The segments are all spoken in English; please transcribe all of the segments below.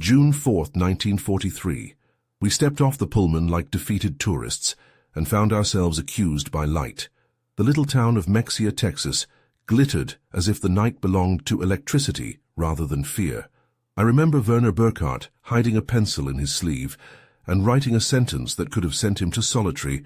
June 4, 1943. We stepped off the Pullman like defeated tourists and found ourselves accused by light. The little town of Mexia, Texas, glittered as if the night belonged to electricity rather than fear. I remember Werner Burkhardt hiding a pencil in his sleeve and writing a sentence that could have sent him to solitary.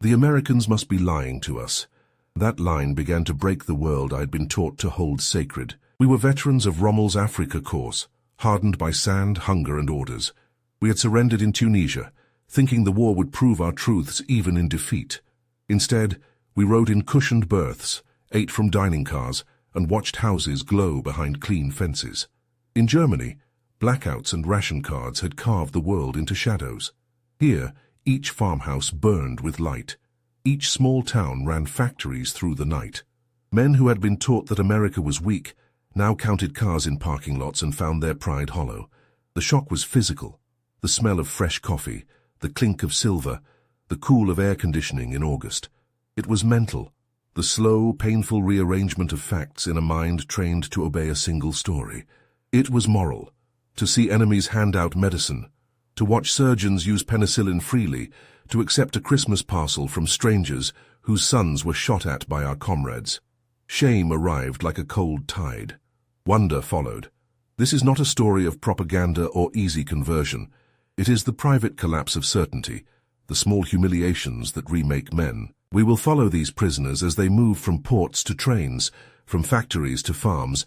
"The Americans must be lying to us." That line began to break the world I'd been taught to hold sacred. We were veterans of Rommel's Afrika Korps, hardened by sand, hunger, and orders. We had surrendered in Tunisia, thinking the war would prove our truths even in defeat. Instead, we rode in cushioned berths, ate from dining cars, and watched houses glow behind clean fences. In Germany, blackouts and ration cards had carved the world into shadows. Here, each farmhouse burned with light. Each small town ran factories through the night. Men who had been taught that America was weak now counted cars in parking lots and found their pride hollow. The shock was physical. The smell of fresh coffee, the clink of silver, the cool of air conditioning in August. It was mental, the slow, painful rearrangement of facts in a mind trained to obey a single story. It was moral, to see enemies hand out medicine, to watch surgeons use penicillin freely, to accept a Christmas parcel from strangers whose sons were shot at by our comrades. Shame arrived like a cold tide. Wonder followed. This is not a story of propaganda or easy conversion. It is the private collapse of certainty, the small humiliations that remake men. We will follow these prisoners as they move from ports to trains, from factories to farms,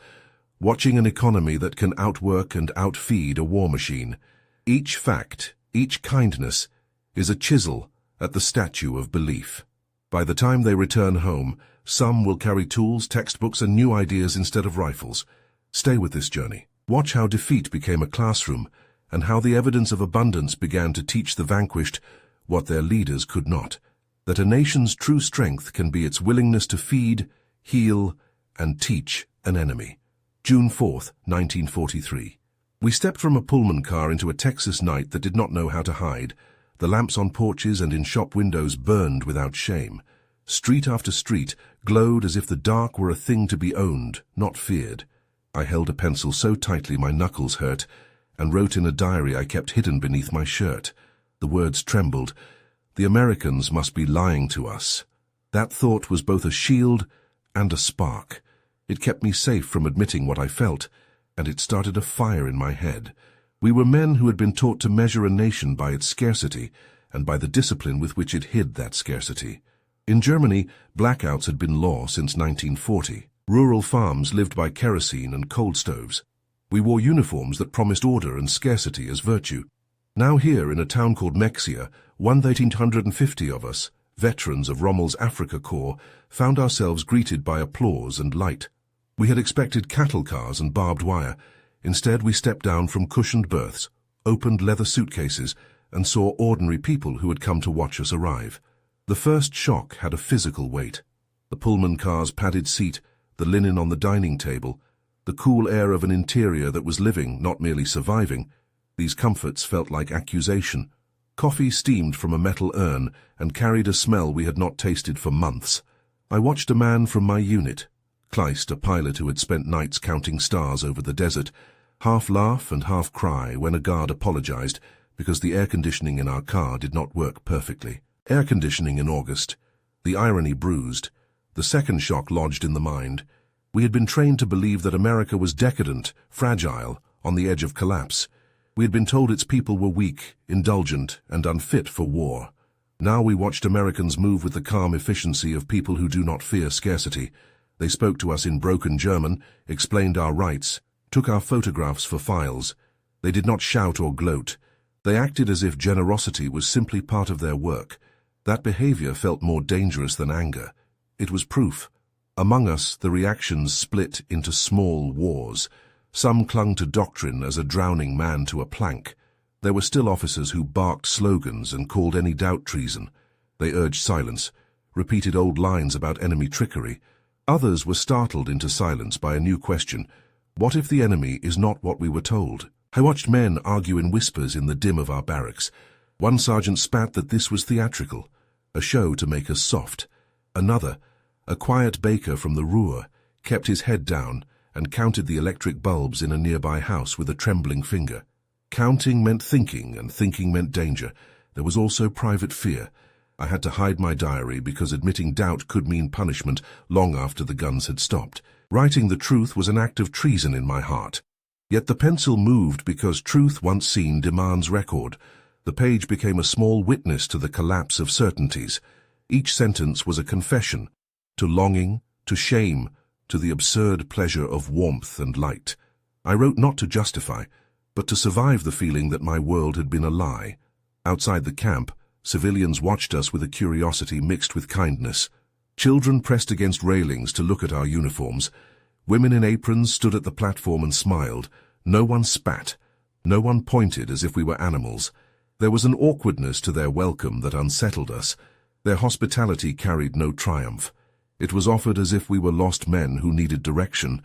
watching an economy that can outwork and outfeed a war machine. Each fact, each kindness, is a chisel at the statue of belief. By the time they return home, some will carry tools, textbooks, and new ideas instead of rifles. Stay with this journey. Watch how defeat became a classroom, and how the evidence of abundance began to teach the vanquished what their leaders could not, that a nation's true strength can be its willingness to feed, heal, and teach an enemy. June 4, 1943. We stepped from a Pullman car into a Texas night that did not know how to hide. The lamps on porches and in shop windows burned without shame. Street after street glowed as if the dark were a thing to be owned, not feared. I held a pencil so tightly my knuckles hurt, and wrote in a diary I kept hidden beneath my shirt. The words trembled. "The Americans must be lying to us." That thought was both a shield and a spark. It kept me safe from admitting what I felt, and it started a fire in my head. We were men who had been taught to measure a nation by its scarcity and by the discipline with which it hid that scarcity. In Germany, blackouts had been law since 1940. Rural farms lived by kerosene and coal stoves. We wore uniforms that promised order and scarcity as virtue. Now here, in a town called Mexia, 1,850 of us, veterans of Rommel's Afrika Korps, found ourselves greeted by applause and light. We had expected cattle cars and barbed wire. Instead, we stepped down from cushioned berths, opened leather suitcases, and saw ordinary people who had come to watch us arrive. The first shock had a physical weight. The Pullman car's padded seat, the linen on the dining table, the cool air of an interior that was living, not merely surviving. These comforts felt like accusation. Coffee steamed from a metal urn and carried a smell we had not tasted for months. I watched a man from my unit, Kleist, a pilot who had spent nights counting stars over the desert, half laugh and half cry when a guard apologized because the air conditioning in our car did not work perfectly. Air conditioning in August. The irony bruised. The second shock lodged in the mind. We had been trained to believe that America was decadent, fragile, on the edge of collapse. We had been told its people were weak, indulgent, and unfit for war. Now we watched Americans move with the calm efficiency of people who do not fear scarcity. They spoke to us in broken German, explained our rights, took our photographs for files. They did not shout or gloat. They acted as if generosity was simply part of their work. That behavior felt more dangerous than anger. It was proof. Among us, the reactions split into small wars. Some clung to doctrine as a drowning man to a plank. There were still officers who barked slogans and called any doubt treason. They urged silence, repeated old lines about enemy trickery. Others were startled into silence by a new question. What if the enemy is not what we were told? I watched men argue in whispers in the dim of our barracks. One sergeant spat that this was theatrical, a show to make us soft. Another, a quiet baker from the Ruhr, kept his head down and counted the electric bulbs in a nearby house with a trembling finger. Counting meant thinking, and thinking meant danger. There was also private fear. I had to hide my diary because admitting doubt could mean punishment long after the guns had stopped. Writing the truth was an act of treason in my heart. Yet the pencil moved because truth once seen demands record. The page became a small witness to the collapse of certainties. Each sentence was a confession, to longing, to shame, to the absurd pleasure of warmth and light. I wrote not to justify, but to survive the feeling that my world had been a lie. Outside the camp, civilians watched us with a curiosity mixed with kindness. Children pressed against railings to look at our uniforms. Women in aprons stood at the platform and smiled. No one spat. No one pointed as if we were animals. There was an awkwardness to their welcome that unsettled us. Their hospitality carried no triumph. It was offered as if we were lost men who needed direction,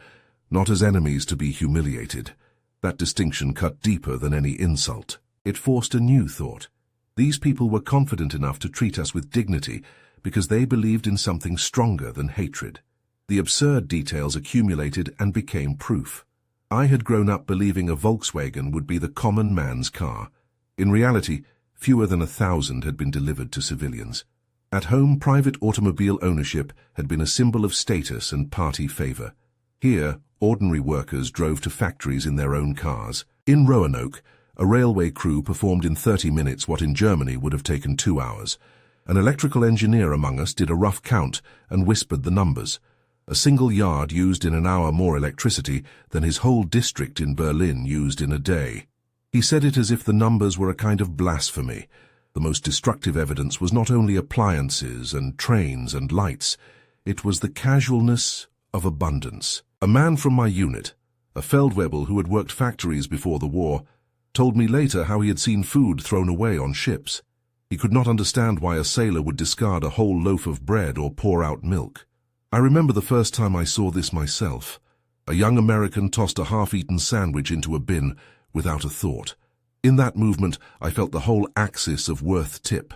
not as enemies to be humiliated. That distinction cut deeper than any insult. It forced a new thought. These people were confident enough to treat us with dignity because they believed in something stronger than hatred. The absurd details accumulated and became proof. I had grown up believing a Volkswagen would be the common man's car. In reality, fewer than 1,000 had been delivered to civilians. At home, private automobile ownership had been a symbol of status and party favor. Here, ordinary workers drove to factories in their own cars. In Roanoke, a railway crew performed in 30 minutes what in Germany would have taken 2 hours. An electrical engineer among us did a rough count and whispered the numbers. A single yard used in an hour more electricity than his whole district in Berlin used in a day. He said it as if the numbers were a kind of blasphemy. The most destructive evidence was not only appliances and trains and lights, it was the casualness of abundance. A man from my unit, a Feldwebel who had worked factories before the war, told me later how he had seen food thrown away on ships. He could not understand why a sailor would discard a whole loaf of bread or pour out milk. I remember the first time I saw this myself. A young American tossed a half-eaten sandwich into a bin without a thought. In that movement, I felt the whole axis of worth tip.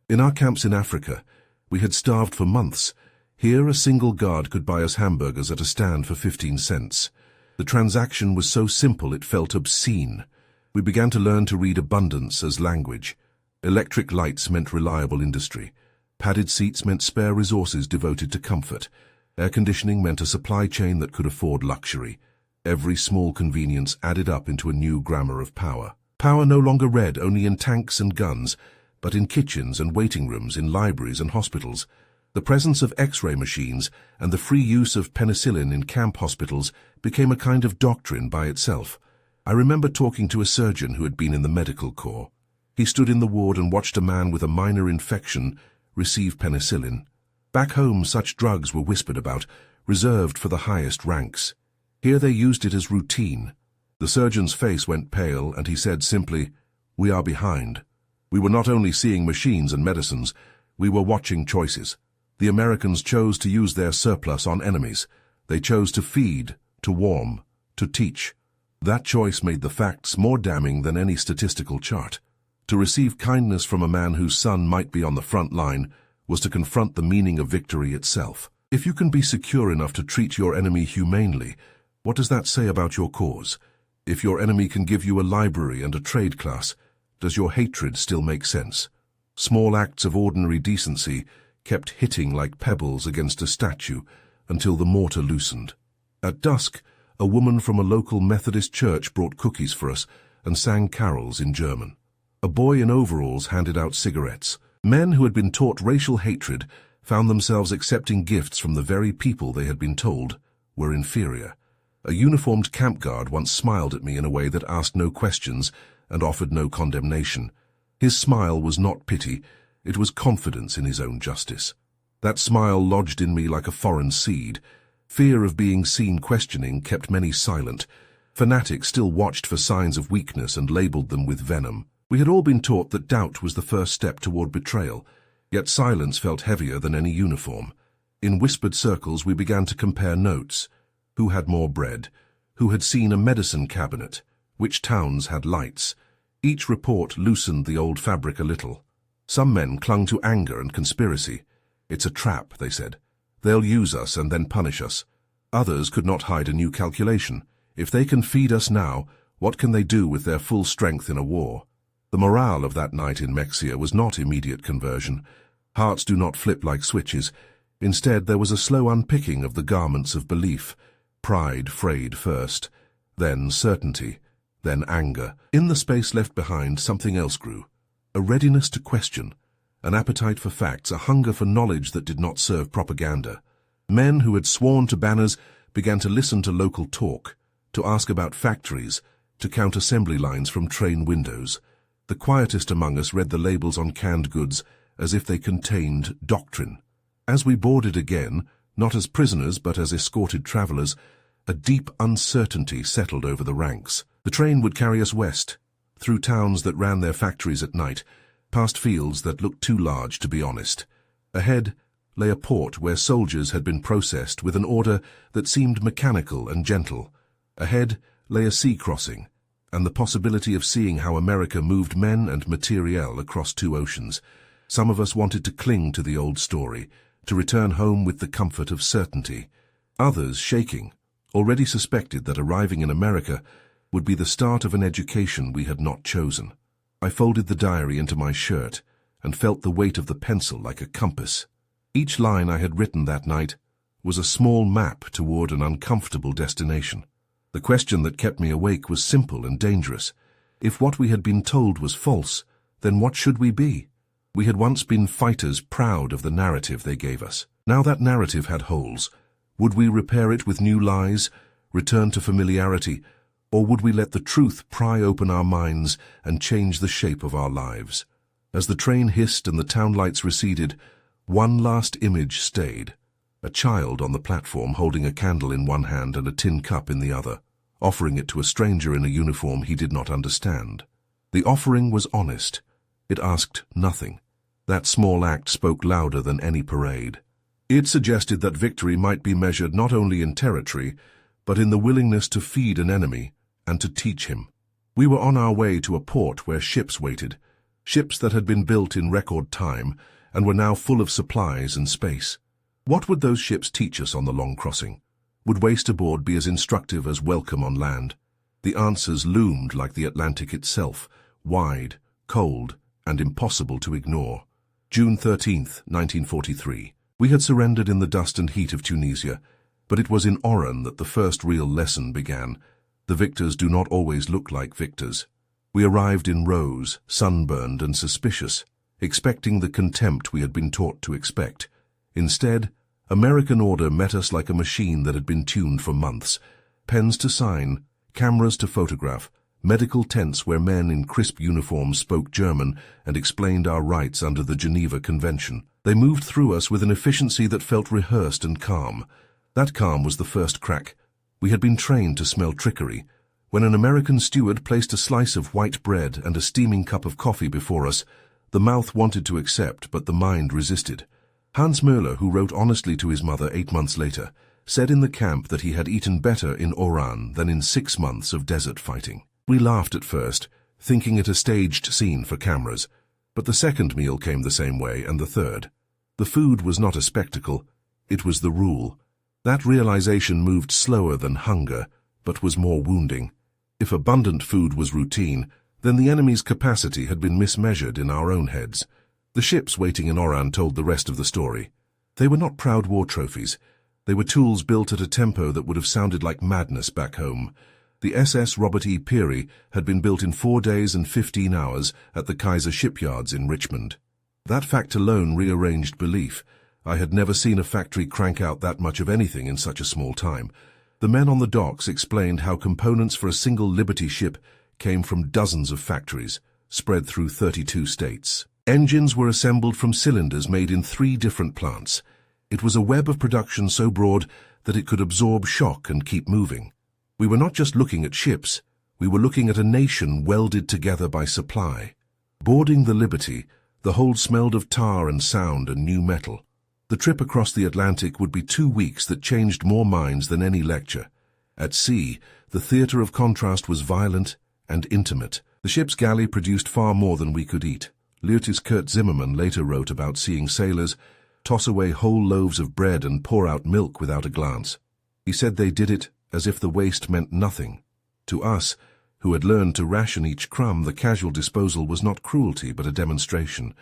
In our camps in Africa, we had starved for months. Here, a single guard could buy us hamburgers at a stand for 15 cents. The transaction was so simple it felt obscene. We began to learn to read abundance as language. Electric lights meant reliable industry. Padded seats meant spare resources devoted to comfort. Air conditioning meant a supply chain that could afford luxury. Every small convenience added up into a new grammar of power. Power no longer read only in tanks and guns, but in kitchens and waiting rooms, in libraries and hospitals. The presence of X-ray machines and the free use of penicillin in camp hospitals became a kind of doctrine by itself. I remember talking to a surgeon who had been in the medical corps. He stood in the ward and watched a man with a minor infection receive penicillin. Back home, such drugs were whispered about, reserved for the highest ranks. Here they used it as routine. The surgeon's face went pale and he said simply, "We are behind." We were not only seeing machines and medicines, we were watching choices. The Americans chose to use their surplus on enemies. They chose to feed, to warm, to teach. That choice made the facts more damning than any statistical chart. To receive kindness from a man whose son might be on the front line was to confront the meaning of victory itself. If you can be secure enough to treat your enemy humanely, what does that say about your cause? If your enemy can give you a library and a trade class, does your hatred still make sense? Small acts of ordinary decency kept hitting like pebbles against a statue until the mortar loosened. At dusk, a woman from a local Methodist church brought cookies for us and sang carols in German. A boy in overalls handed out cigarettes. Men who had been taught racial hatred found themselves accepting gifts from the very people they had been told were inferior. A uniformed camp guard once smiled at me in a way that asked no questions and offered no condemnation. His smile was not pity, it was confidence in his own justice. That smile lodged in me like a foreign seed. Fear of being seen questioning kept many silent. Fanatics still watched for signs of weakness and labeled them with venom. We had all been taught that doubt was the first step toward betrayal, yet silence felt heavier than any uniform. In whispered circles we began to compare notes. Who had more bread? Who had seen a medicine cabinet? Which towns had lights? Each report loosened the old fabric a little. Some men clung to anger and conspiracy. "It's a trap," they said. "They'll use us and then punish us." Others could not hide a new calculation. "If they can feed us now, What can they do with their full strength in a war? The morale of that night in Mexia was not immediate conversion. Hearts do not flip like switches. Instead, there was a slow unpicking of the garments of belief. Pride frayed first, then certainty, then anger. In the space left behind, something else grew. A readiness to question, an appetite for facts, a hunger for knowledge that did not serve propaganda. Men who had sworn to banners began to listen to local talk, to ask about factories, to count assembly lines from train windows. The quietest among us read the labels on canned goods as if they contained doctrine. As we boarded again, not as prisoners but as escorted travelers, a deep uncertainty settled over the ranks. The train would carry us west, through towns that ran their factories at night, past fields that looked too large to be honest. Ahead lay a port where soldiers had been processed with an order that seemed mechanical and gentle. Ahead lay a sea crossing, and the possibility of seeing how America moved men and materiel across two oceans. Some of us wanted to cling to the old story, to return home with the comfort of certainty. Others, shaking, already suspected that arriving in America would be the start of an education we had not chosen. I folded the diary into my shirt and felt the weight of the pencil like a compass. Each line I had written that night was a small map toward an uncomfortable destination. The question that kept me awake was simple and dangerous. If what we had been told was false, then what should we be? We had once been fighters, proud of the narrative they gave us. Now that narrative had holes. Would we repair it with new lies, return to familiarity, or would we let the truth pry open our minds and change the shape of our lives? As the train hissed and the town lights receded, one last image stayed. A child on the platform holding a candle in one hand and a tin cup in the other, offering it to a stranger in a uniform he did not understand. The offering was honest. It asked nothing. That small act spoke louder than any parade. It suggested that victory might be measured not only in territory, but in the willingness to feed an enemy and to teach him. We were on our way to a port where ships waited, ships that had been built in record time and were now full of supplies and space. What would those ships teach us on the long crossing? Would waste aboard be as instructive as welcome on land? The answers loomed like the Atlantic itself, wide, cold, and impossible to ignore. June 13th, 1943. We had surrendered in the dust and heat of Tunisia, but it was in Oran that the first real lesson began. The victors do not always look like victors. We arrived in rows, sunburned and suspicious, expecting the contempt we had been taught to expect. Instead, American order met us like a machine that had been tuned for months. Pens to sign, cameras to photograph, medical tents where men in crisp uniforms spoke German and explained our rights under the Geneva Convention. They moved through us with an efficiency that felt rehearsed and calm. That calm was the first crack. We had been trained to smell trickery. When an American steward placed a slice of white bread and a steaming cup of coffee before us, the mouth wanted to accept, but the mind resisted. Hans Möller, who wrote honestly to his mother 8 months later, said in the camp that he had eaten better in Oran than in 6 months of desert fighting. We laughed at first, thinking it a staged scene for cameras, but the second meal came the same way, and the third. The food was not a spectacle, it was the rule. That realization moved slower than hunger, but was more wounding. If abundant food was routine, then the enemy's capacity had been mismeasured in our own heads. The ships waiting in Oran told the rest of the story. They were not proud war trophies. They were tools built at a tempo that would have sounded like madness back home. The SS Robert E. Peary had been built in 4 days and 15 hours at the Kaiser shipyards in Richmond. That fact alone rearranged belief. I had never seen a factory crank out that much of anything in such a small time. The men on the docks explained how components for a single Liberty ship came from dozens of factories, spread through 32 states. Engines were assembled from cylinders made in 3 different plants. It was a web of production so broad that it could absorb shock and keep moving. We were not just looking at ships, we were looking at a nation welded together by supply. Boarding the Liberty, the hold smelled of tar and sound and new metal. The trip across the Atlantic would be 2 weeks that changed more minds than any lecture. At sea, the theater of contrast was violent and intimate. The ship's galley produced far more than we could eat. Lieutenant Kurt Zimmermann later wrote about seeing sailors toss away whole loaves of bread and pour out milk without a glance. He said they did it as if the waste meant nothing. To us, who had learned to ration each crumb. The casual disposal was not cruelty but a demonstration.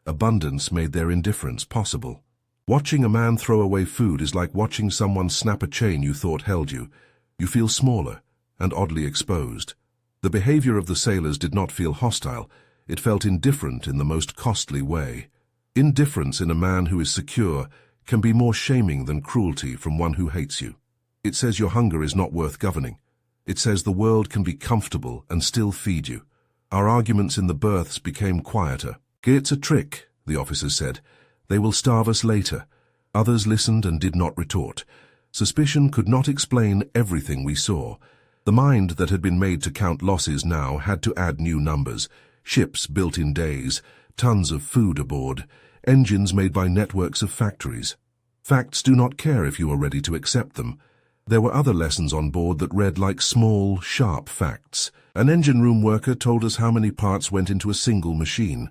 Abundance made their indifference possible. Watching a man throw away food is like watching someone snap a chain you thought held you. You feel smaller and oddly exposed. The behavior of the sailors did not feel hostile. It felt indifferent in the most costly way. Indifference in a man who is secure can be more shaming than cruelty from one who hates you. It says your hunger is not worth governing. It says the world can be comfortable and still feed you. Our arguments in the berths became quieter. "It's a trick," the officers said. "They will starve us later." Others listened and did not retort. Suspicion could not explain everything we saw. The mind that had been made to count losses now had to add new numbers. Ships built in days, tons of food aboard, engines made by networks of factories. Facts do not care if you are ready to accept them. There were other lessons on board that read like small, sharp facts. An engine room worker told us how many parts went into a single machine.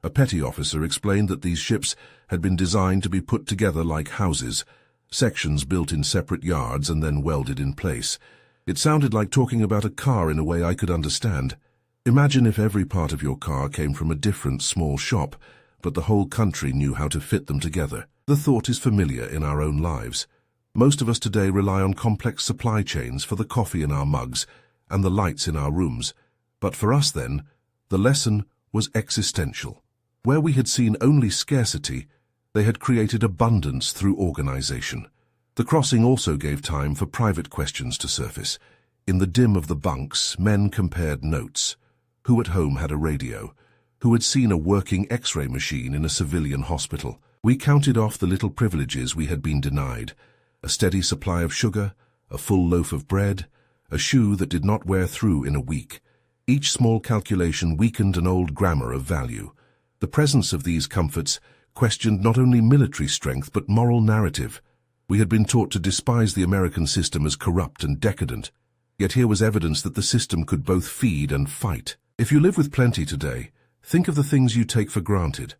A petty officer explained that these ships had been designed to be put together like houses, sections built in separate yards and then welded in place. It sounded like talking about a car in a way I could understand. Imagine if every part of your car came from a different small shop, but the whole country knew how to fit them together. The thought is familiar in our own lives. Most of us today rely on complex supply chains for the coffee in our mugs and the lights in our rooms. But for us then, the lesson was existential. Where we had seen only scarcity, they had created abundance through organization. The crossing also gave time for private questions to surface. In the dim of the bunks, men compared notes. Who at home had a radio? Who had seen a working X-ray machine in a civilian hospital? We counted off the little privileges we had been denied. A steady supply of sugar, a full loaf of bread, a shoe that did not wear through in a week. Each small calculation weakened an old grammar of value. The presence of these comforts questioned not only military strength but moral narrative. We had been taught to despise the American system as corrupt and decadent, yet here was evidence that the system could both feed and fight. If you live with plenty today, think of the things you take for granted.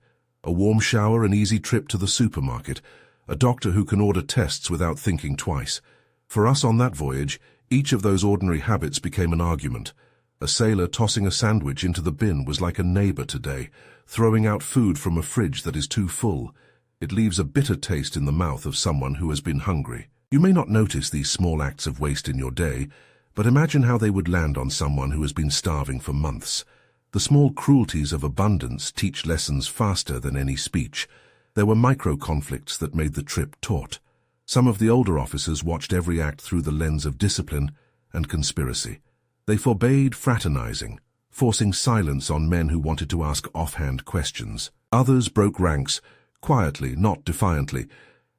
A warm shower, an easy trip to the supermarket, a doctor who can order tests without thinking twice. For us on that voyage, each of those ordinary habits became an argument. A sailor tossing a sandwich into the bin was like a neighbor today, throwing out food from a fridge that is too full. It leaves a bitter taste in the mouth of someone who has been hungry. You may not notice these small acts of waste in your day, but imagine how they would land on someone who has been starving for months. The small cruelties of abundance teach lessons faster than any speech. There were micro-conflicts that made the trip taut. Some of the older officers watched every act through the lens of discipline and conspiracy. They forbade fraternizing, forcing silence on men who wanted to ask offhand questions. Others broke ranks, quietly, not defiantly,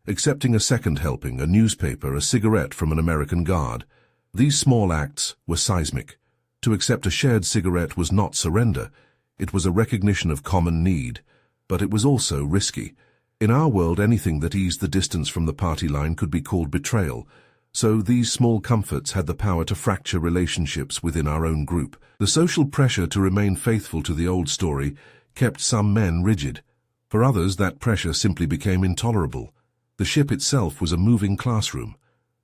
accepting a second helping, a newspaper, a cigarette from an American guard. These small acts were seismic. To accept a shared cigarette was not surrender. It was a recognition of common need, but it was also risky. In our world, anything that eased the distance from the party line could be called betrayal. So these small comforts had the power to fracture relationships within our own group. The social pressure to remain faithful to the old story kept some men rigid. For others, that pressure simply became intolerable. The ship itself was a moving classroom.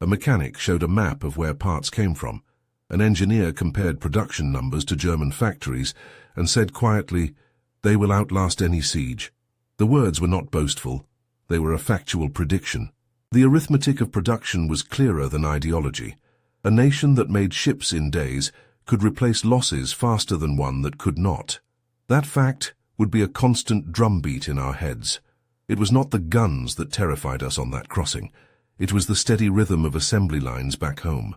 A mechanic showed a map of where parts came from. An engineer compared production numbers to German factories and said quietly, "They will outlast any siege." The words were not boastful. They were a factual prediction. The arithmetic of production was clearer than ideology. A nation that made ships in days could replace losses faster than one that could not. That fact would be a constant drumbeat in our heads. It was not the guns that terrified us on that crossing. It was the steady rhythm of assembly lines back home.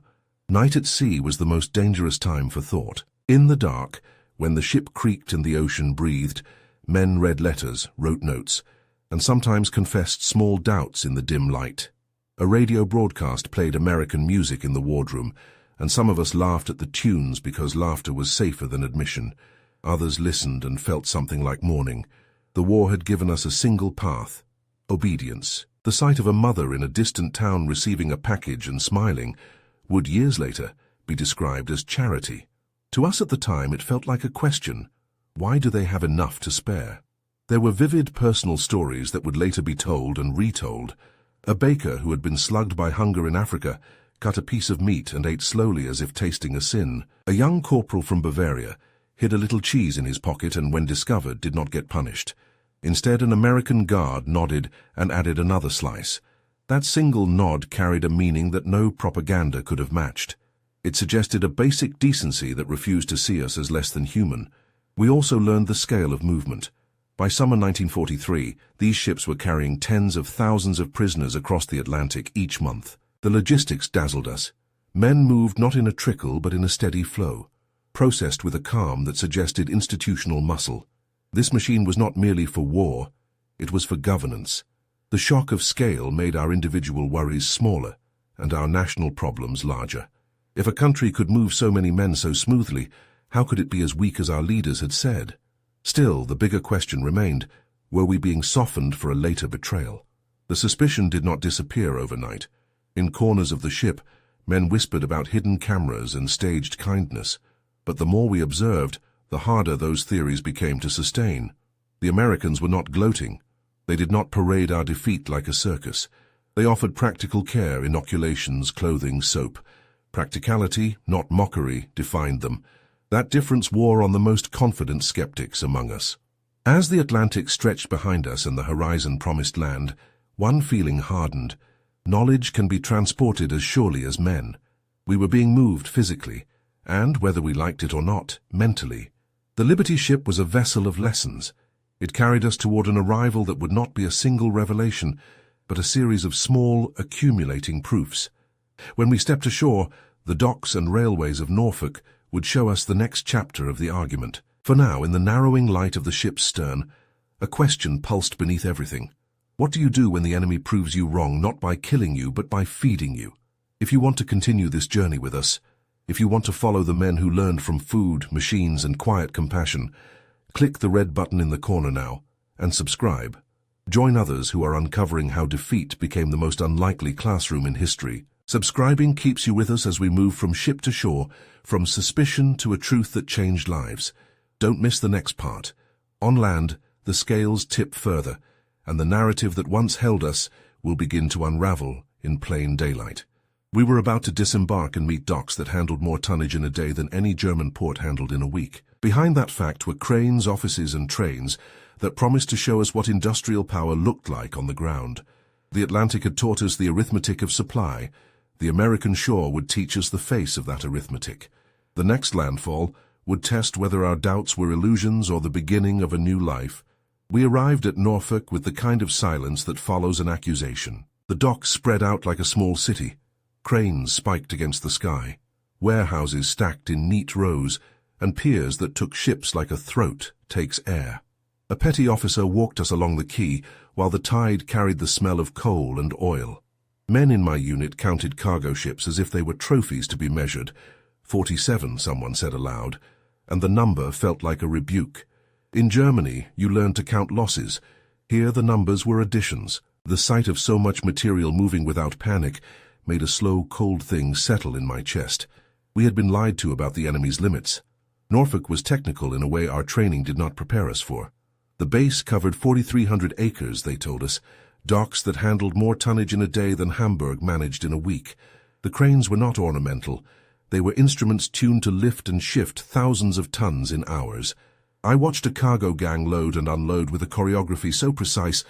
Night at sea was the most dangerous time for thought. In the dark, when the ship creaked and the ocean breathed, men read letters, wrote notes, and sometimes confessed small doubts in the dim light. A radio broadcast played American music in the wardroom, and some of us laughed at the tunes because laughter was safer than admission. Others listened and felt something like mourning. The war had given us a single path: obedience. The sight of a mother in a distant town receiving a package and smiling would, years later, be described as charity. To us at the time, it felt like a question: why do they have enough to spare? There were vivid personal stories that would later be told and retold. A baker who had been slugged by hunger in Africa cut a piece of meat and ate slowly as if tasting a sin. A young corporal from Bavaria hid a little cheese in his pocket and, when discovered, did not get punished. Instead, an American guard nodded and added another slice. That single nod carried a meaning that no propaganda could have matched. It suggested a basic decency that refused to see us as less than human. We also learned the scale of movement. By summer 1943, these ships were carrying tens of thousands of prisoners across the Atlantic each month. The logistics dazzled us. Men moved not in a trickle but in a steady flow, processed with a calm that suggested institutional muscle. This machine was not merely for war, it was for governance. The shock of scale made our individual worries smaller and our national problems larger. If a country could move so many men so smoothly, how could it be as weak as our leaders had said? Still, the bigger question remained, were we being softened for a later betrayal? The suspicion did not disappear overnight. In corners of the ship, men whispered about hidden cameras and staged kindness. But the more we observed, the harder those theories became to sustain. The Americans were not gloating. They did not parade our defeat like a circus. They offered practical care, inoculations, clothing, soap. Practicality, not mockery, defined them. That difference wore on the most confident skeptics among us. As the Atlantic stretched behind us and the horizon promised land, one feeling hardened. Knowledge can be transported as surely as men. We were being moved physically, and, whether we liked it or not, mentally. The Liberty ship was a vessel of lessons. It carried us toward an arrival that would not be a single revelation, but a series of small, accumulating proofs. When we stepped ashore, the docks and railways of Norfolk would show us the next chapter of the argument. For now, in the narrowing light of the ship's stern, a question pulsed beneath everything. What do you do when the enemy proves you wrong, not by killing you, but by feeding you? If you want to continue this journey with us, if you want to follow the men who learned from food, machines, and quiet compassion, click the red button in the corner now and subscribe. Join others who are uncovering how defeat became the most unlikely classroom in history. Subscribing keeps you with us as we move from ship to shore, from suspicion to a truth that changed lives. Don't miss the next part. On land, the scales tip further, and the narrative that once held us will begin to unravel in plain daylight. We were about to disembark and meet docks that handled more tonnage in a day than any German port handled in a week. Behind that fact were cranes, offices, and trains that promised to show us what industrial power looked like on the ground. The Atlantic had taught us the arithmetic of supply. The American shore would teach us the face of that arithmetic. The next landfall would test whether our doubts were illusions or the beginning of a new life. We arrived at Norfolk with the kind of silence that follows an accusation. The docks spread out like a small city. Cranes spiked against the sky, warehouses stacked in neat rows, and piers that took ships like a throat takes air. A petty officer walked us along the quay, while the tide carried the smell of coal and oil. Men in my unit counted cargo ships as if they were trophies to be measured. 47, someone said aloud, and the number felt like a rebuke. In Germany, you learned to count losses. Here the numbers were additions. The sight of so much material moving without panic made a slow, cold thing settle in my chest. We had been lied to about the enemy's limits. Norfolk was technical in a way our training did not prepare us for. The base covered 4,300 acres, they told us, docks that handled more tonnage in a day than Hamburg managed in a week. The cranes were not ornamental. They were instruments tuned to lift and shift thousands of tons in hours. I watched a cargo gang load and unload with a choreography so precise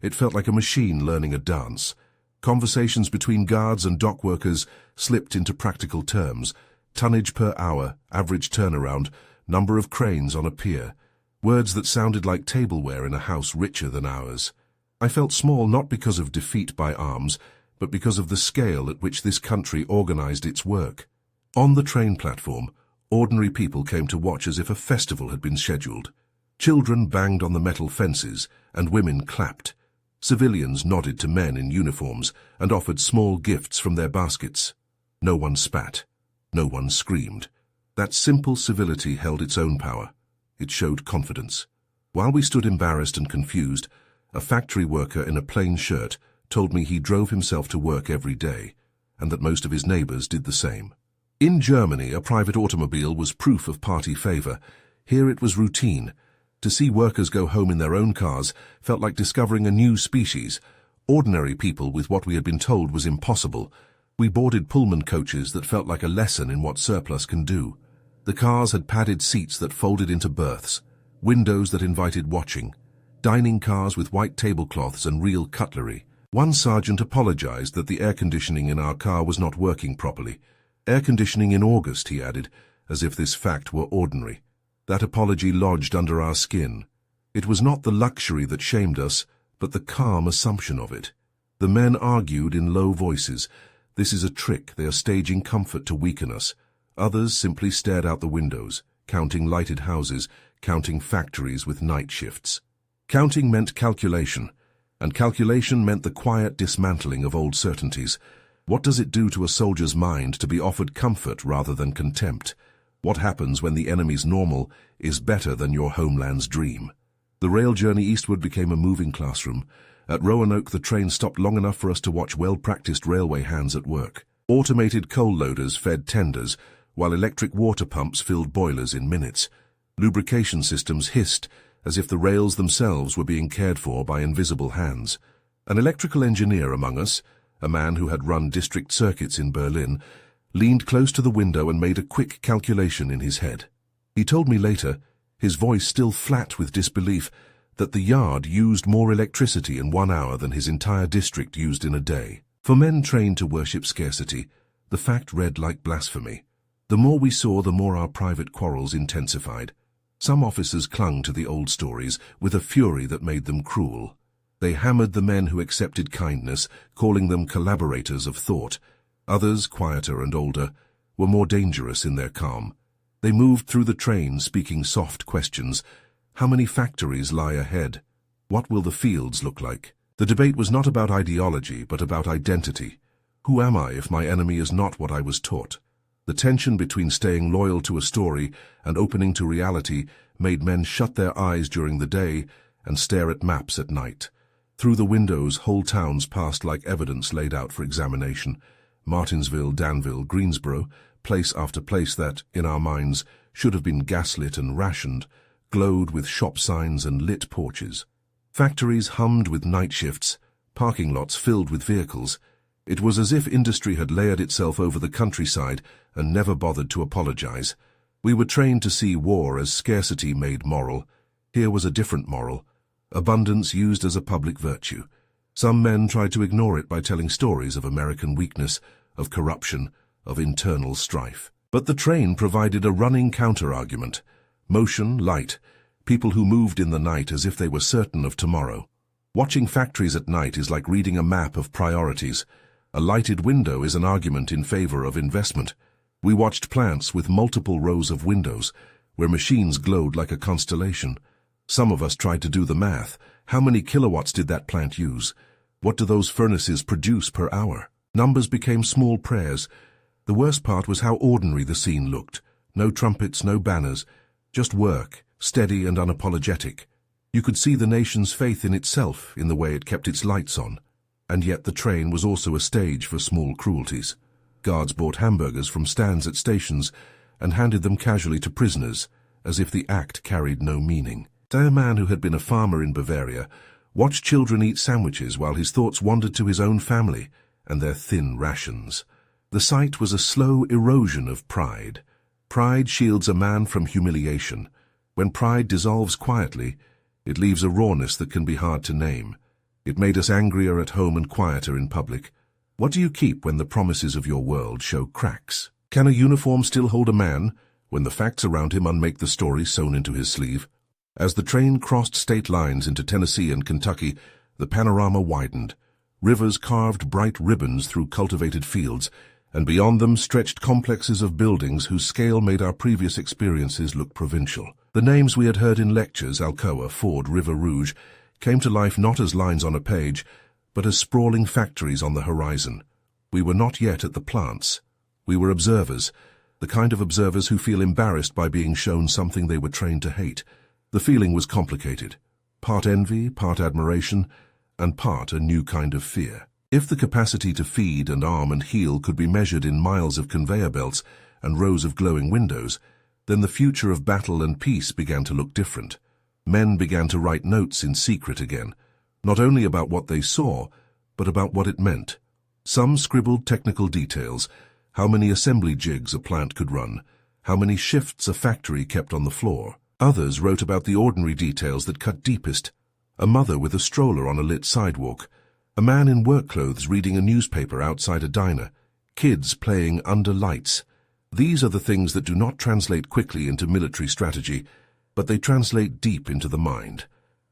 it felt like a machine learning a dance. Conversations between guards and dock workers slipped into practical terms. Tonnage per hour, average turnaround, number of cranes on a pier. Words that sounded like tableware in a house richer than ours. I felt small not because of defeat by arms, but because of the scale at which this country organized its work. On the train platform, ordinary people came to watch as if a festival had been scheduled. Children banged on the metal fences, and women clapped. Civilians nodded to men in uniforms and offered small gifts from their baskets. No one spat. No one screamed. That simple civility held its own power. It showed confidence. While we stood embarrassed and confused, a factory worker in a plain shirt told me he drove himself to work every day, and that most of his neighbors did the same. In Germany, a private automobile was proof of party favor. Here it was routine. To see workers go home in their own cars felt like discovering a new species. Ordinary people with what we had been told was impossible. We boarded Pullman coaches that felt like a lesson in what surplus can do. The cars had padded seats that folded into berths, windows that invited watching, dining cars with white tablecloths and real cutlery. One sergeant apologized that the air conditioning in our car was not working properly. Air conditioning in August, he added, as if this fact were ordinary. That apology lodged under our skin. It was not the luxury that shamed us, but the calm assumption of it. The men argued in low voices. This is a trick, they are staging comfort to weaken us. Others simply stared out the windows, counting lighted houses, counting factories with night shifts. Counting meant calculation, and calculation meant the quiet dismantling of old certainties. What does it do to a soldier's mind to be offered comfort rather than contempt? What happens when the enemy's normal is better than your homeland's dream? The rail journey eastward became a moving classroom. At Roanoke, the train stopped long enough for us to watch well-practiced railway hands at work. Automated coal loaders fed tenders, while electric water pumps filled boilers in minutes. Lubrication systems hissed, as if the rails themselves were being cared for by invisible hands. An electrical engineer among us, a man who had run district circuits in Berlin, leaned close to the window and made a quick calculation in his head. He told me later, his voice still flat with disbelief, that the yard used more electricity in 1 hour than his entire district used in a day. For men trained to worship scarcity, the fact read like blasphemy. The more we saw, the more our private quarrels intensified. Some officers clung to the old stories with a fury that made them cruel. They hammered the men who accepted kindness, calling them collaborators of thought. Others, quieter and older, were more dangerous in their calm. They moved through the train speaking soft questions. How many factories lie ahead? What will the fields look like? The debate was not about ideology, but about identity. Who am I if my enemy is not what I was taught? The tension between staying loyal to a story and opening to reality made men shut their eyes during the day and stare at maps at night. Through the windows, whole towns passed like evidence laid out for examination. Martinsville, Danville, Greensboro, place after place that, in our minds, should have been gaslit and rationed, glowed with shop signs and lit porches. Factories hummed with night shifts, parking lots filled with vehicles. It was as if industry had layered itself over the countryside and never bothered to apologize. We were trained to see war as scarcity made moral. Here was a different moral, abundance used as a public virtue. Some men tried to ignore it by telling stories of American weakness, of corruption, of internal strife. But the train provided a running counter-argument. Motion, light, people who moved in the night as if they were certain of tomorrow. Watching factories at night is like reading a map of priorities. A lighted window is an argument in favor of investment. We watched plants with multiple rows of windows, where machines glowed like a constellation. Some of us tried to do the math. How many kilowatts did that plant use? What do those furnaces produce per hour? Numbers became small prayers. The worst part was how ordinary the scene looked. No trumpets, no banners, just work, steady and unapologetic. You could see the nation's faith in itself in the way it kept its lights on. And yet the train was also a stage for small cruelties. Guards bought hamburgers from stands at stations and handed them casually to prisoners, as if the act carried no meaning. A man who had been a farmer in Bavaria watched children eat sandwiches while his thoughts wandered to his own family and their thin rations. The sight was a slow erosion of pride. Pride shields a man from humiliation. When pride dissolves quietly, it leaves a rawness that can be hard to name. It made us angrier at home and quieter in public. What do you keep when the promises of your world show cracks? Can a uniform still hold a man when the facts around him unmake the story sewn into his sleeve? As the train crossed state lines into Tennessee and Kentucky, the panorama widened. Rivers carved bright ribbons through cultivated fields, and beyond them stretched complexes of buildings whose scale made our previous experiences look provincial. The names we had heard in lectures, Alcoa, Ford, River Rouge, came to life not as lines on a page, but as sprawling factories on the horizon. We were not yet at the plants. We were observers, the kind of observers who feel embarrassed by being shown something they were trained to hate. The feeling was complicated, part envy, part admiration, and part a new kind of fear. If the capacity to feed and arm and heal could be measured in miles of conveyor belts and rows of glowing windows, then the future of battle and peace began to look different. Men began to write notes in secret again, not only about what they saw, but about what it meant. Some scribbled technical details, how many assembly jigs a plant could run, how many shifts a factory kept on the floor. Others wrote about the ordinary details that cut deepest: a mother with a stroller on a lit sidewalk, a man in work clothes reading a newspaper outside a diner, kids playing under lights. These are the things that do not translate quickly into military strategy, but they translate deep into the mind.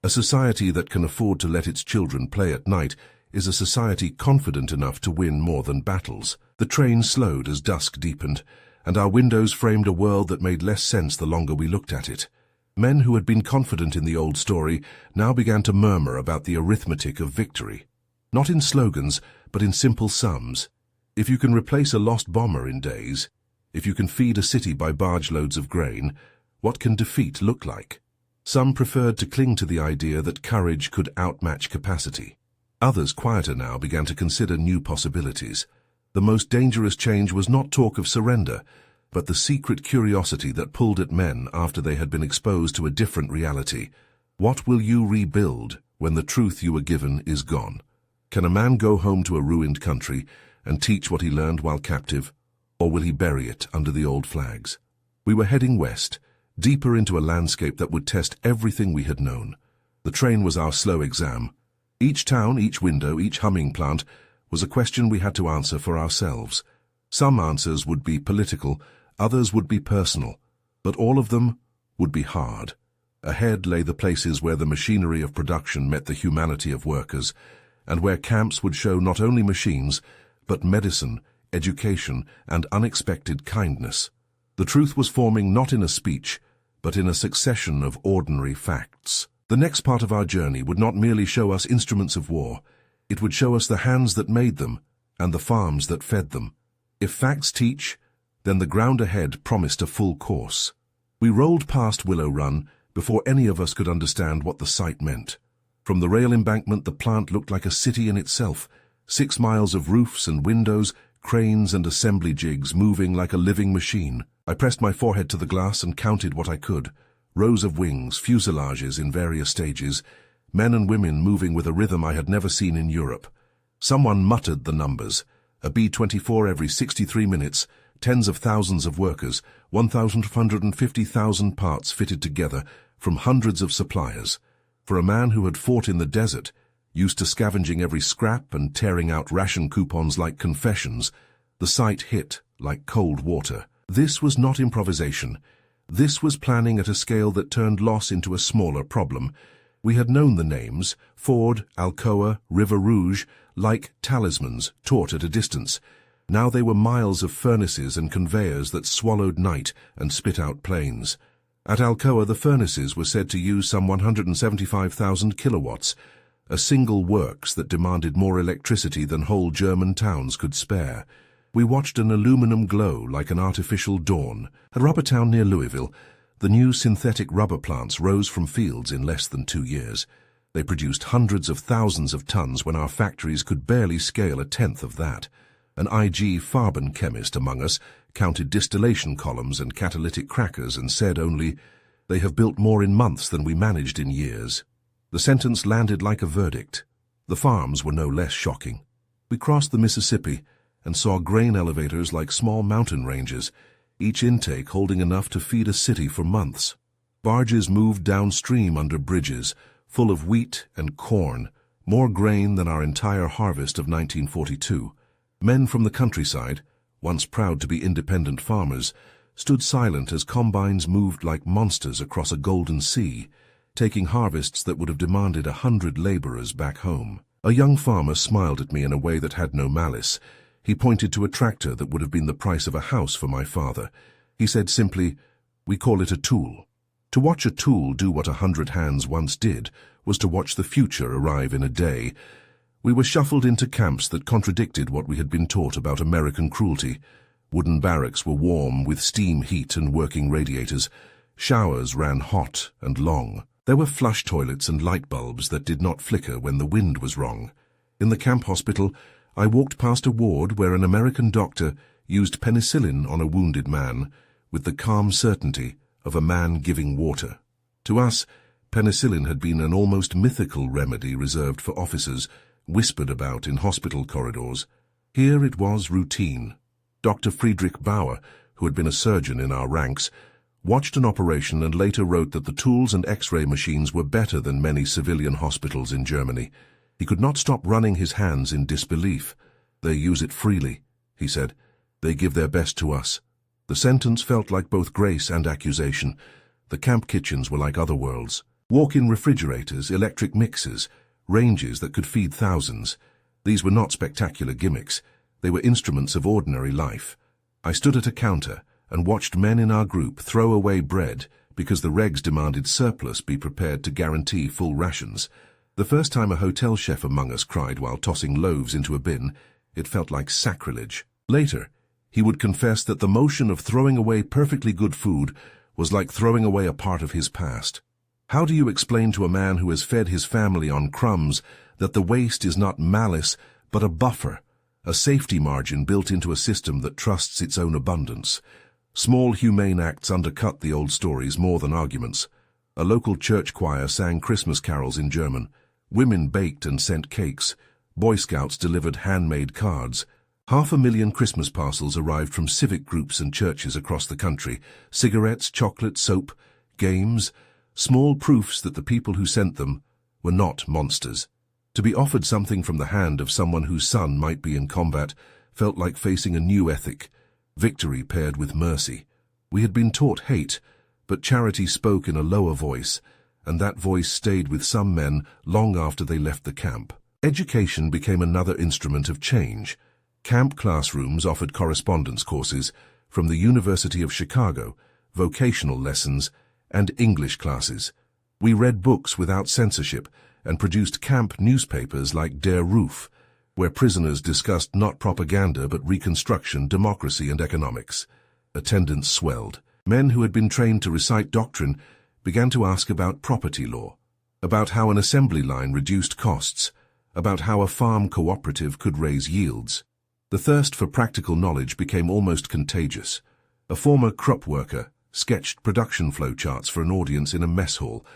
A society that can afford to let its children play at night is a society confident enough to win more than battles. The train slowed as dusk deepened, and our windows framed a world that made less sense the longer we looked at it. Men who had been confident in the old story now began to murmur about the arithmetic of victory. Not in slogans, but in simple sums. If you can replace a lost bomber in days, if you can feed a city by barge loads of grain, what can defeat look like? Some preferred to cling to the idea that courage could outmatch capacity. Others, quieter now, began to consider new possibilities. The most dangerous change was not talk of surrender, but the secret curiosity that pulled at men after they had been exposed to a different reality. What will you rebuild when the truth you were given is gone? Can a man go home to a ruined country and teach what he learned while captive, or will he bury it under the old flags? We were heading west, deeper into a landscape that would test everything we had known. The train was our slow exam. Each town, each window, each humming plant was a question we had to answer for ourselves. Some answers would be political, others would be personal, but all of them would be hard. Ahead lay the places where the machinery of production met the humanity of workers, and where camps would show not only machines, but medicine, education, and unexpected kindness. The truth was forming not in a speech, but in a succession of ordinary facts. The next part of our journey would not merely show us instruments of war, it would show us the hands that made them and the farms that fed them. If facts teach, then the ground ahead promised a full course. We rolled past Willow Run before any of us could understand what the sight meant. From the rail embankment, the plant looked like a city in itself, 6 miles of roofs and windows, cranes and assembly jigs moving like a living machine. I pressed my forehead to the glass and counted what I could. Rows of wings, fuselages in various stages, men and women moving with a rhythm I had never seen in Europe. Someone muttered the numbers. A B-24 every 63 minutes, tens of thousands of workers, 150,000 parts fitted together from hundreds of suppliers. For a man who had fought in the desert, used to scavenging every scrap and tearing out ration coupons like confessions, the sight hit like cold water. This was not improvisation. This was planning at a scale that turned loss into a smaller problem. We had known the names, Ford, Alcoa, River Rouge, like talismans taught at a distance. Now they were miles of furnaces and conveyors that swallowed night and spit out plains. At Alcoa, the furnaces were said to use some 175,000 kilowatts, a single works that demanded more electricity than whole German towns could spare. We watched an aluminum glow like an artificial dawn. At rubber town near Louisville, the new synthetic rubber plants rose from fields in less than 2 years. They produced hundreds of thousands of tons when our factories could barely scale a tenth of that. An IG Farben chemist among us counted distillation columns and catalytic crackers and said only, "They have built more in months than we managed in years." The sentence landed like a verdict. The farms were no less shocking. We crossed the Mississippi and saw grain elevators like small mountain ranges, each intake holding enough to feed a city for months. Barges moved downstream under bridges, full of wheat and corn, more grain than our entire harvest of 1942. Men from the countryside, once proud to be independent farmers, stood silent as combines moved like monsters across a golden sea, taking harvests that would have demanded 100 laborers back home. A young farmer smiled at me in a way that had no malice. He pointed to a tractor that would have been the price of a house for my father. He said simply, "We call it a tool." To watch a tool do what 100 hands once did was to watch the future arrive in a day. We were shuffled into camps that contradicted what we had been taught about American cruelty. Wooden barracks were warm with steam heat and working radiators. Showers ran hot and long. There were flush toilets and light bulbs that did not flicker when the wind was wrong. In the camp hospital, I walked past a ward where an American doctor used penicillin on a wounded man with the calm certainty of a man giving water. To us, penicillin had been an almost mythical remedy reserved for officers, whispered about in hospital corridors. Here it was routine. Dr. Friedrich Bauer, who had been a surgeon in our ranks, watched an operation and later wrote that the tools and X-ray machines were better than many civilian hospitals in Germany. He could not stop running his hands in disbelief. "They use it freely," he said. "They give their best to us." The sentence felt like both grace and accusation. The camp kitchens were like other worlds. Walk-in refrigerators, electric mixers, ranges that could feed thousands. These were not spectacular gimmicks. They were instruments of ordinary life. I stood at a counter and watched men in our group throw away bread because the regs demanded surplus be prepared to guarantee full rations. The first time a hotel chef among us cried while tossing loaves into a bin, it felt like sacrilege. Later, he would confess that the motion of throwing away perfectly good food was like throwing away a part of his past. How do you explain to a man who has fed his family on crumbs that the waste is not malice but a buffer, a safety margin built into a system that trusts its own abundance? Small humane acts undercut the old stories more than arguments. A local church choir sang Christmas carols in German. Women baked and sent cakes. Boy Scouts delivered handmade cards. 500,000 Christmas parcels arrived from civic groups and churches across the country. Cigarettes, chocolate, soap, games, small proofs that the people who sent them were not monsters. To be offered something from the hand of someone whose son might be in combat felt like facing a new ethic, victory paired with mercy. We had been taught hate, but charity spoke in a lower voice, and that voice stayed with some men long after they left the camp. Education became another instrument of change. Camp classrooms offered correspondence courses from the University of Chicago, vocational lessons, and English classes. We read books without censorship and produced camp newspapers like Der Ruf, where prisoners discussed not propaganda but reconstruction, democracy, and economics. Attendance swelled. Men who had been trained to recite doctrine began to ask about property law, about how an assembly line reduced costs, about how a farm cooperative could raise yields. The thirst for practical knowledge became almost contagious. A former crop worker sketched production flowcharts for an audience in a mess hall,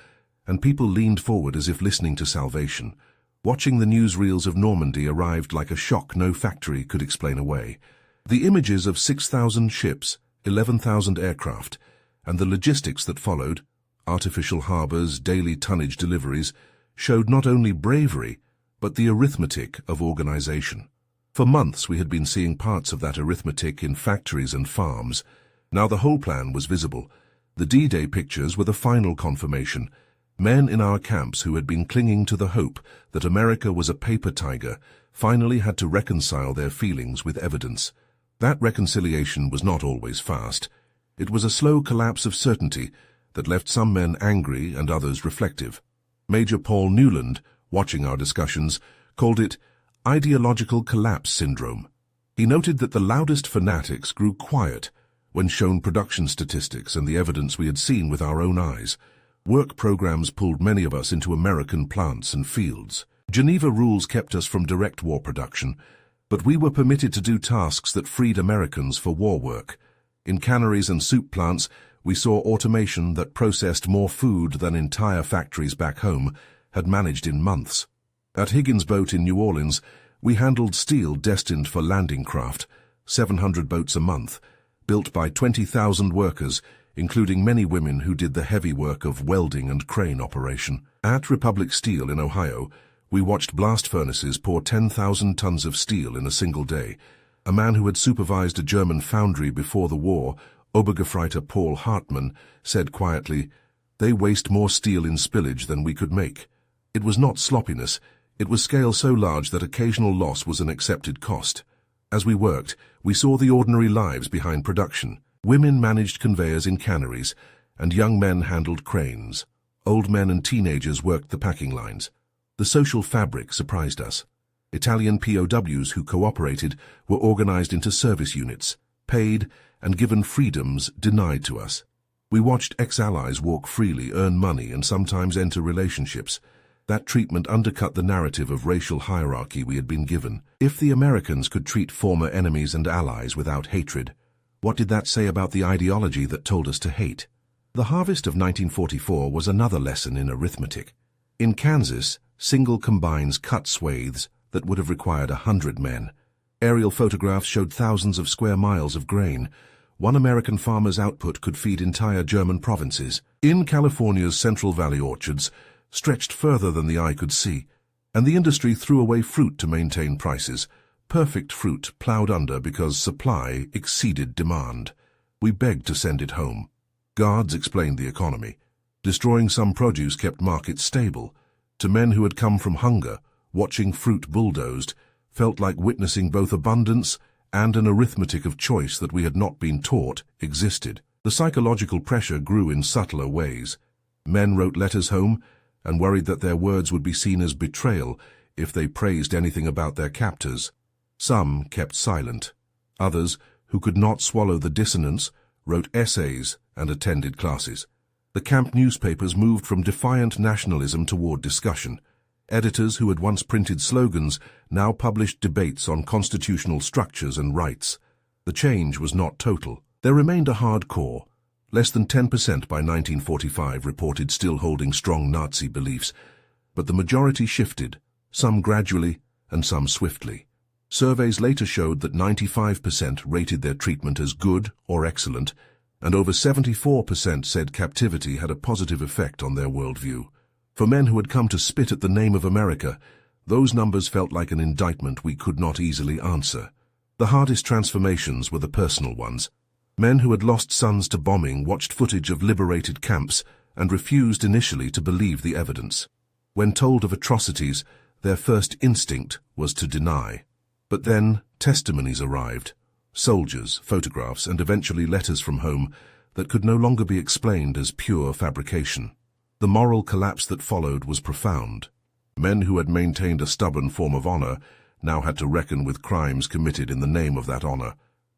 and people leaned forward as if listening to salvation. Watching the newsreels of Normandy arrived like a shock no factory could explain away. The images of 6,000 ships, 11,000 aircraft, and the logistics that followed, artificial harbors, daily tonnage deliveries, showed not only bravery, but the arithmetic of organization. For months we had been seeing parts of that arithmetic in factories and farms. Now the whole plan was visible. The D-Day pictures were the final confirmation. Men in our camps who had been clinging to the hope that America was a paper tiger finally had to reconcile their feelings with evidence. That reconciliation was not always fast. It was a slow collapse of certainty that left some men angry and others reflective. Major Paul Newland, watching our discussions, called it ideological collapse syndrome. He noted that the loudest fanatics grew quiet when shown production statistics and the evidence we had seen with our own eyes. Work programs pulled many of us into American plants and fields. Geneva rules kept us from direct war production, but we were permitted to do tasks that freed Americans for war work. In canneries and soup plants, we saw automation that processed more food than entire factories back home had managed in months. At Higgins Boat in New Orleans, we handled steel destined for landing craft, 700 boats a month, built by 20,000 workers, including many women who did the heavy work of welding and crane operation. At Republic Steel in Ohio, we watched blast furnaces pour 10,000 tons of steel in a single day. A man who had supervised a German foundry before the war, Obergefreiter Paul Hartmann, said quietly, "They waste more steel in spillage than we could make." It was not sloppiness. It was scale so large that occasional loss was an accepted cost. As we worked, we saw the ordinary lives behind production. Women managed conveyors in canneries, and young men handled cranes. Old men and teenagers worked the packing lines. The social fabric surprised us. Italian POWs who cooperated were organized into service units, paid, and given freedoms denied to us. We watched ex-allies walk freely, earn money, and sometimes enter relationships. That treatment undercut the narrative of racial hierarchy we had been given. If the Americans could treat former enemies and allies without hatred, what did that say about the ideology that told us to hate? The harvest of 1944 was another lesson in arithmetic. In Kansas, single combines cut swathes that would have required 100 men. Aerial photographs showed thousands of square miles of grain. One American farmer's output could feed entire German provinces. In California's Central Valley orchards stretched further than the eye could see, and the industry threw away fruit to maintain prices. Perfect fruit plowed under because supply exceeded demand. We begged to send it home. Guards explained the economy. Destroying some produce kept markets stable. To men who had come from hunger, watching fruit bulldozed felt like witnessing both abundance and an arithmetic of choice that we had not been taught existed. The psychological pressure grew in subtler ways. Men wrote letters home and worried that their words would be seen as betrayal if they praised anything about their captors. Some kept silent. Others, who could not swallow the dissonance, wrote essays and attended classes. The camp newspapers moved from defiant nationalism toward discussion. Editors who had once printed slogans now published debates on constitutional structures and rights. The change was not total. There remained a hard core. Less than 10% by 1945 reported still holding strong Nazi beliefs, but the majority shifted, some gradually and some swiftly. Surveys later showed that 95% rated their treatment as good or excellent, and over 74% said captivity had a positive effect on their worldview. For men who had come to spit at the name of America, those numbers felt like an indictment we could not easily answer. The hardest transformations were the personal ones. Men who had lost sons to bombing watched footage of liberated camps and refused initially to believe the evidence. When told of atrocities, their first instinct was to deny. But then testimonies arrived. Soldiers, photographs, and eventually letters from home that could no longer be explained as pure fabrication. The moral collapse that followed was profound. Men who had maintained a stubborn form of honor now had to reckon with crimes committed in the name of that honor.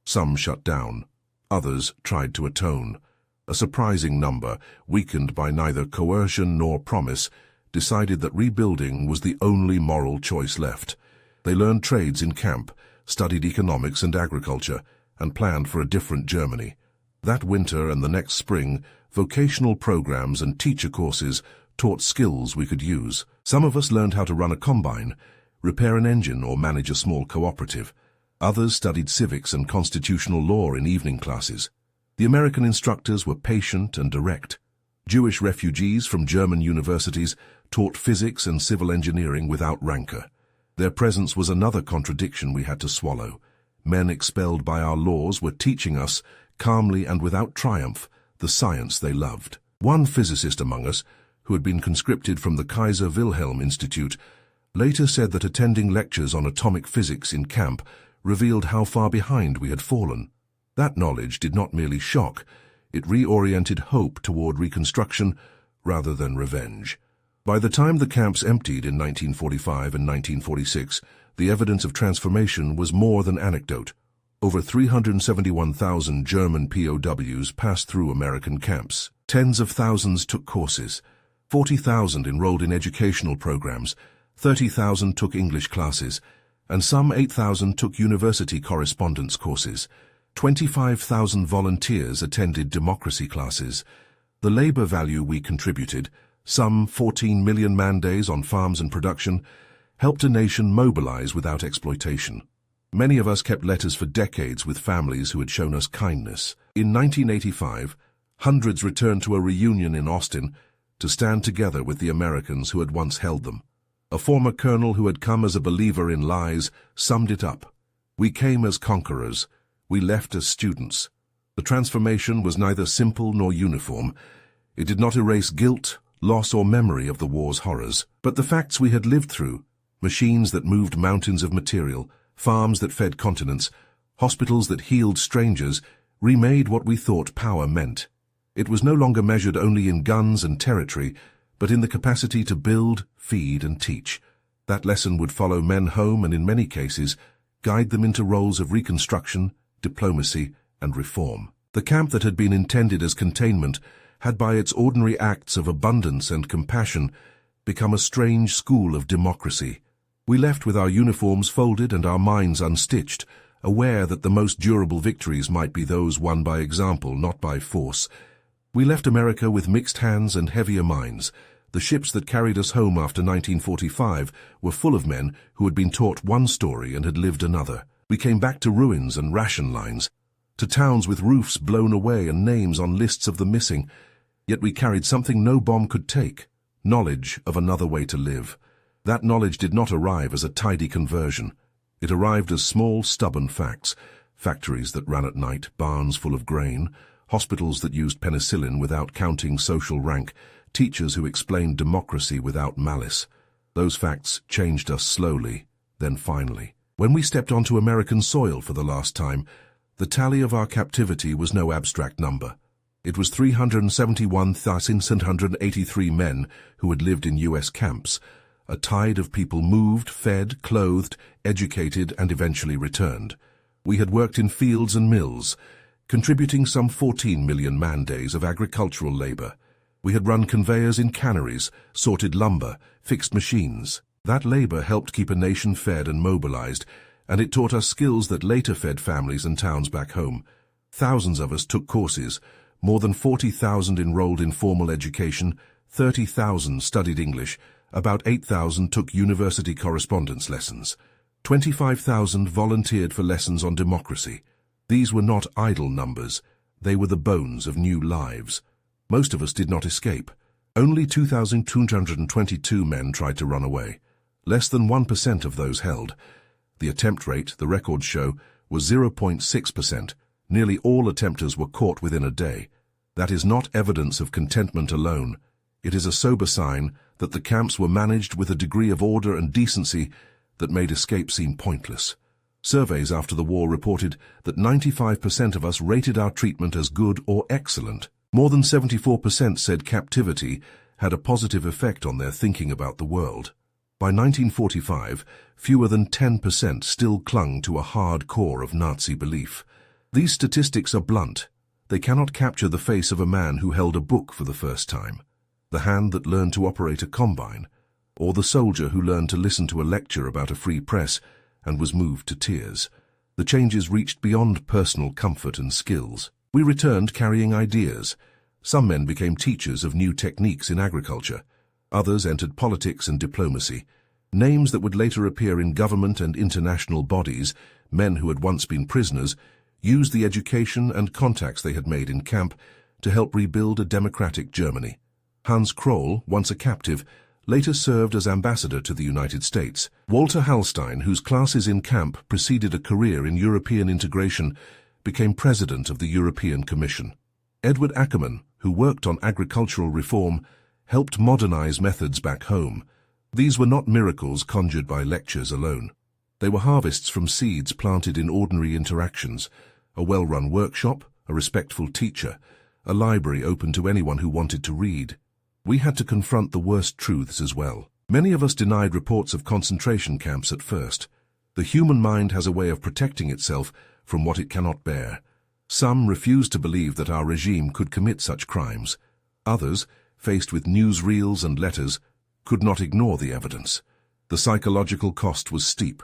Some shut down. Others tried to atone. A surprising number, weakened by neither coercion nor promise, decided that rebuilding was the only moral choice left. They learned trades in camp, studied economics and agriculture, and planned for a different Germany. That winter and the next spring, vocational programs and teacher courses taught skills we could use. Some of us learned how to run a combine, repair an engine, or manage a small cooperative. Others studied civics and constitutional law in evening classes. The American instructors were patient and direct. Jewish refugees from German universities taught physics and civil engineering without rancor. Their presence was another contradiction we had to swallow. Men expelled by our laws were teaching us, calmly and without triumph, the science they loved. One physicist among us, who had been conscripted from the Kaiser Wilhelm Institute, later said that attending lectures on atomic physics in camp revealed how far behind we had fallen. That knowledge did not merely shock, it reoriented hope toward reconstruction rather than revenge. By the time the camps emptied in 1945 and 1946, the evidence of transformation was more than anecdote. Over 371,000 German POWs passed through American camps. Tens of thousands took courses. 40,000 enrolled in educational programs. 30,000 took English classes. And some 8,000 took university correspondence courses. 25,000 volunteers attended democracy classes. The labor value we contributed, some 14 million man-days on farms and production, helped a nation mobilize without exploitation. Many of us kept letters for decades with families who had shown us kindness. In 1985, hundreds returned to a reunion in Austin to stand together with the Americans who had once held them. A former colonel who had come as a believer in lies summed it up. We came as conquerors. We left as students. The transformation was neither simple nor uniform. It did not erase guilt, loss, or memory of the war's horrors. But the facts we had lived through, machines that moved mountains of material, farms that fed continents, hospitals that healed strangers, remade what we thought power meant. It was no longer measured only in guns and territory, but in the capacity to build, feed, and teach. That lesson would follow men home and, in many cases, guide them into roles of reconstruction, diplomacy, and reform. The camp that had been intended as containment had, by its ordinary acts of abundance and compassion, become a strange school of democracy. We left with our uniforms folded and our minds unstitched, aware that the most durable victories might be those won by example, not by force. We left America with mixed hands and heavier minds. The ships that carried us home after 1945 were full of men who had been taught one story and had lived another. We came back to ruins and ration lines, to towns with roofs blown away and names on lists of the missing, yet we carried something no bomb could take, knowledge of another way to live. That knowledge did not arrive as a tidy conversion. It arrived as small, stubborn facts. Factories that ran at night, barns full of grain, hospitals that used penicillin without counting social rank, teachers who explained democracy without malice. Those facts changed us slowly, then finally. When we stepped onto American soil for the last time, the tally of our captivity was no abstract number. It was 371,683 men who had lived in U.S. camps. A tide of people moved, fed, clothed, educated, and eventually returned. We had worked in fields and mills, contributing some 14 million man-days of agricultural labor. We had run conveyors in canneries, sorted lumber, fixed machines. That labor helped keep a nation fed and mobilized, and it taught us skills that later fed families and towns back home. Thousands of us took courses. More than 40,000 enrolled in formal education, 30,000 studied English, about 8,000 took university correspondence lessons. 25,000 volunteered for lessons on democracy. These were not idle numbers. They were the bones of new lives. Most of us did not escape. Only 2,222 men tried to run away. Less than 1% of those held. The attempt rate, the records show, was 0.6%. Nearly all attempters were caught within a day. That is not evidence of contentment alone. It is a sober sign that the camps were managed with a degree of order and decency that made escape seem pointless. Surveys after the war reported that 95% of us rated our treatment as good or excellent. More than 74% said captivity had a positive effect on their thinking about the world. By 1945, fewer than 10% still clung to a hard core of Nazi belief. These statistics are blunt. They cannot capture the face of a man who held a book for the first time, the hand that learned to operate a combine, or the soldier who learned to listen to a lecture about a free press and was moved to tears. The changes reached beyond personal comfort and skills. We returned carrying ideas. Some men became teachers of new techniques in agriculture. Others entered politics and diplomacy. Names that would later appear in government and international bodies, men who had once been prisoners, used the education and contacts they had made in camp to help rebuild a democratic Germany. Hans Kroll, once a captive, later served as ambassador to the United States. Walter Hallstein, whose classes in camp preceded a career in European integration, became president of the European Commission. Edward Ackerman, who worked on agricultural reform, helped modernize methods back home. These were not miracles conjured by lectures alone. They were harvests from seeds planted in ordinary interactions, a well-run workshop, a respectful teacher, a library open to anyone who wanted to read. We had to confront the worst truths as well. Many of us denied reports of concentration camps at first. The human mind has a way of protecting itself from what it cannot bear. Some refused to believe that our regime could commit such crimes. Others, faced with newsreels and letters, could not ignore the evidence. The psychological cost was steep.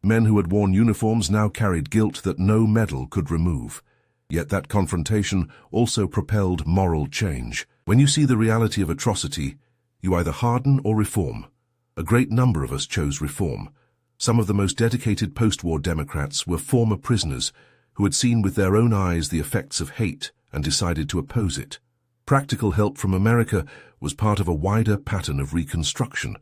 Men who had worn uniforms now carried guilt that no medal could remove. Yet that confrontation also propelled moral change. When you see the reality of atrocity, you either harden or reform. A great number of us chose reform. Some of the most dedicated post-war Democrats were former prisoners who had seen with their own eyes the effects of hate and decided to oppose it. Practical help from America was part of a wider pattern of reconstruction.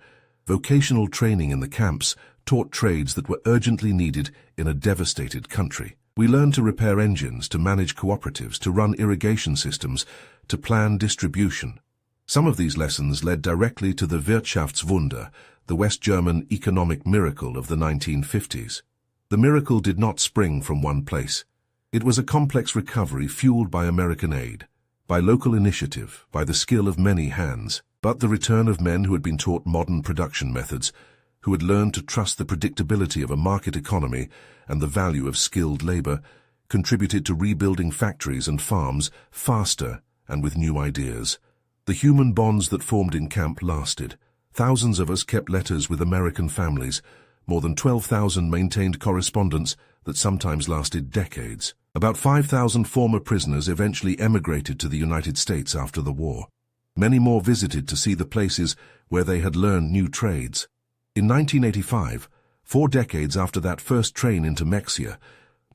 Vocational training in the camps taught trades that were urgently needed in a devastated country. We learned to repair engines, to manage cooperatives, to run irrigation systems, to plan distribution. Some of these lessons led directly to the Wirtschaftswunder, the West German economic miracle of the 1950s. The miracle did not spring from one place. It was a complex recovery fueled by American aid, by local initiative, by the skill of many hands. But the return of men who had been taught modern production methods, who had learned to trust the predictability of a market economy and the value of skilled labor, contributed to rebuilding factories and farms faster and with new ideas. The human bonds that formed in camp lasted. Thousands of us kept letters with American families. More than 12,000 maintained correspondence that sometimes lasted decades. About 5,000 former prisoners eventually emigrated to the United States after the war. Many more visited to see the places where they had learned new trades. In 1985, 4 decades after that first train into Mexia,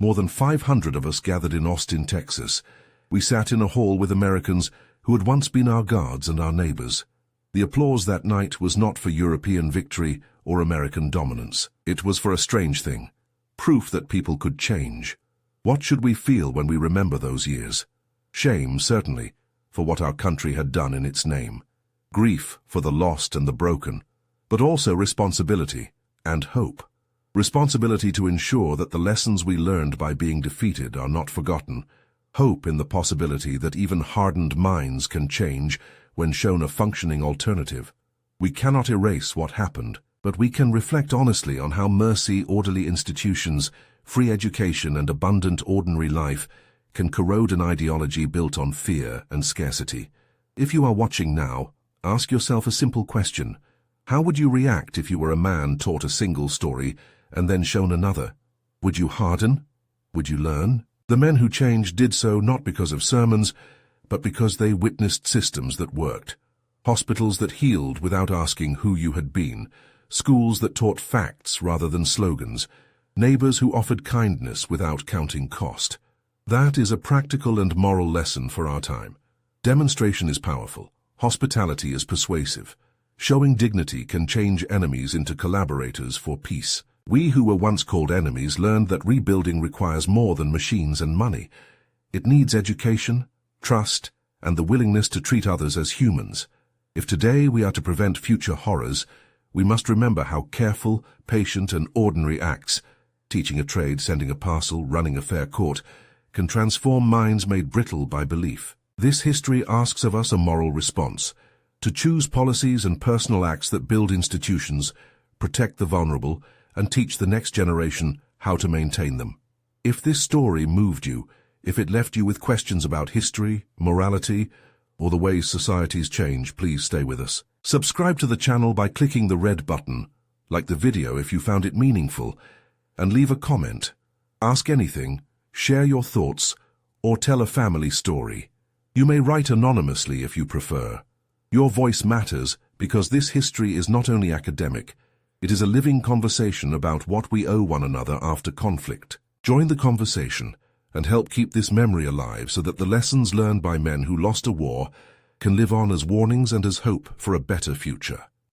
more than 500 of us gathered in Austin, Texas. We sat in a hall with Americans who had once been our guards and our neighbors. The applause that night was not for European victory or American dominance. It was for a strange thing, proof that people could change. What should we feel when we remember those years? Shame, certainly, for what our country had done in its name. Grief for the lost and the broken, but also responsibility and hope. Responsibility to ensure that the lessons we learned by being defeated are not forgotten. Hope in the possibility that even hardened minds can change when shown a functioning alternative. We cannot erase what happened, but we can reflect honestly on how mercy, orderly institutions, free education, and abundant ordinary life can corrode an ideology built on fear and scarcity. If you are watching now, ask yourself a simple question. How would you react if you were a man taught a single story and then shown another? Would you harden? Would you learn? The men who changed did so not because of sermons, but because they witnessed systems that worked. Hospitals that healed without asking who you had been. Schools that taught facts rather than slogans. Neighbors who offered kindness without counting cost. That is a practical and moral lesson for our time. Demonstration is powerful. Hospitality is persuasive. Showing dignity can change enemies into collaborators for peace. We who were once called enemies learned that rebuilding requires more than machines and money. It needs education, trust, and the willingness to treat others as humans. If today we are to prevent future horrors, we must remember how careful, patient, and ordinary acts, teaching a trade, sending a parcel, running a fair court, can transform minds made brittle by belief. This history asks of us a moral response, to choose policies and personal acts that build institutions, protect the vulnerable, and teach the next generation how to maintain them. If this story moved you, if it left you with questions about history, morality, or the ways societies change, please stay with us. Subscribe to the channel by clicking the red button, like the video if you found it meaningful, and leave a comment. Ask anything, share your thoughts, or tell a family story. You may write anonymously if you prefer. Your voice matters because this history is not only academic, it is a living conversation about what we owe one another after conflict. Join the conversation and help keep this memory alive so that the lessons learned by men who lost a war can live on as warnings and as hope for a better future.